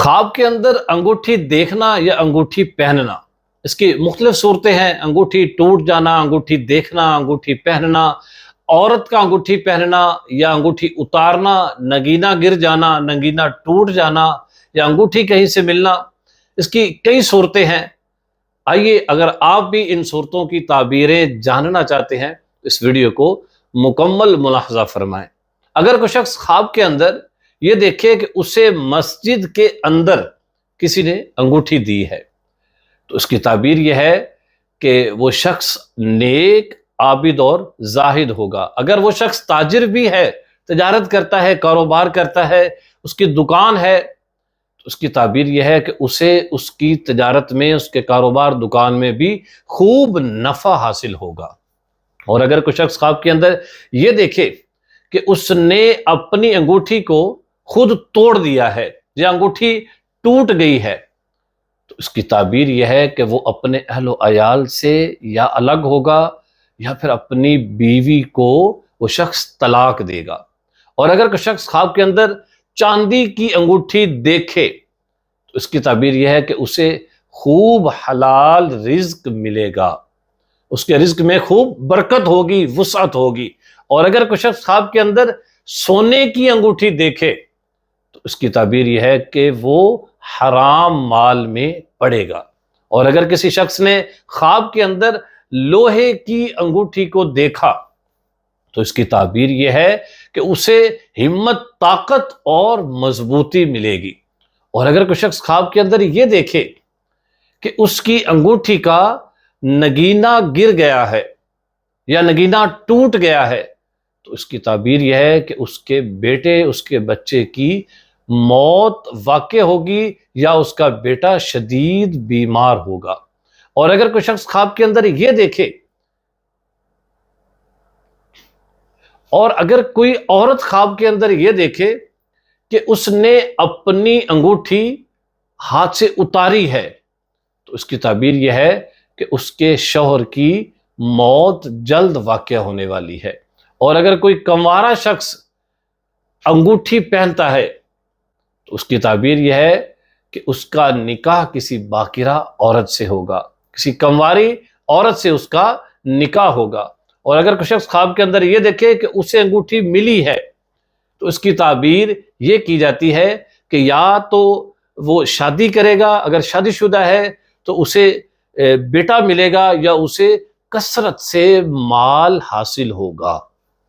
خواب کے اندر انگوٹھی دیکھنا یا انگوٹھی پہننا، اس کی مختلف صورتیں ہیں۔ انگوٹھی ٹوٹ جانا، انگوٹھی دیکھنا، انگوٹھی پہننا، عورت کا انگوٹھی پہننا یا انگوٹھی اتارنا، نگینہ گر جانا، نگینہ ٹوٹ جانا یا انگوٹھی کہیں سے ملنا، اس کی کئی صورتیں ہیں۔ آئیے، اگر آپ بھی ان صورتوں کی تعبیریں جاننا چاہتے ہیں تو اس ویڈیو کو مکمل ملاحظہ فرمائیں۔ اگر کوئی شخص خواب کے اندر یہ دیکھے کہ اسے مسجد کے اندر کسی نے انگوٹھی دی ہے تو اس کی تعبیر یہ ہے کہ وہ شخص نیک، عابد اور زاہد ہوگا۔ اگر وہ شخص تاجر بھی ہے، تجارت کرتا ہے، کاروبار کرتا ہے، اس کی دکان ہے، تو اس کی تعبیر یہ ہے کہ اسے اس کی تجارت میں، اس کے کاروبار دکان میں بھی خوب نفع حاصل ہوگا۔ اور اگر کوئی شخص خواب کے اندر یہ دیکھے کہ اس نے اپنی انگوٹھی کو خود توڑ دیا ہے یا انگوٹھی ٹوٹ گئی ہے تو اس کی تعبیر یہ ہے کہ وہ اپنے اہل و عیال سے یا الگ ہوگا یا پھر اپنی بیوی کو وہ شخص طلاق دے گا۔ اور اگر کوئی شخص خواب کے اندر چاندی کی انگوٹھی دیکھے تو اس کی تعبیر یہ ہے کہ اسے خوب حلال رزق ملے گا، اس کے رزق میں خوب برکت ہوگی، وسعت ہوگی۔ اور اگر کوئی شخص خواب کے اندر سونے کی انگوٹھی دیکھے تو اس کی تعبیر یہ ہے کہ وہ حرام مال میں پڑے گا۔ اور اگر کسی شخص نے خواب کے اندر لوہے کی انگوٹھی کو دیکھا تو اس کی تعبیر یہ ہے کہ اسے ہمت، طاقت اور مضبوطی ملے گی۔ اور اگر کوئی شخص خواب کے اندر یہ دیکھے کہ اس کی انگوٹھی کا نگینہ گر گیا ہے یا نگینہ ٹوٹ گیا ہے تو اس کی تعبیر یہ ہے کہ اس کے بیٹے، اس کے بچے کی موت واقع ہوگی یا اس کا بیٹا شدید بیمار ہوگا۔ اور اگر کوئی شخص خواب کے اندر یہ دیکھے، اور اگر کوئی عورت خواب کے اندر یہ دیکھے کہ اس نے اپنی انگوٹھی ہاتھ سے اتاری ہے تو اس کی تعبیر یہ ہے کہ اس کے شوہر کی موت جلد واقع ہونے والی ہے۔ اور اگر کوئی کنوارا شخص انگوٹھی پہنتا ہے تو اس کی تعبیر یہ ہے کہ اس کا نکاح کسی باکرہ عورت سے ہوگا، کسی کنواری عورت سے اس کا نکاح ہوگا۔ اور اگر کوئی شخص خواب کے اندر یہ دیکھے کہ اسے انگوٹھی ملی ہے تو اس کی تعبیر یہ کی جاتی ہے کہ یا تو وہ شادی کرے گا، اگر شادی شدہ ہے تو اسے بیٹا ملے گا یا اسے کثرت سے مال حاصل ہوگا۔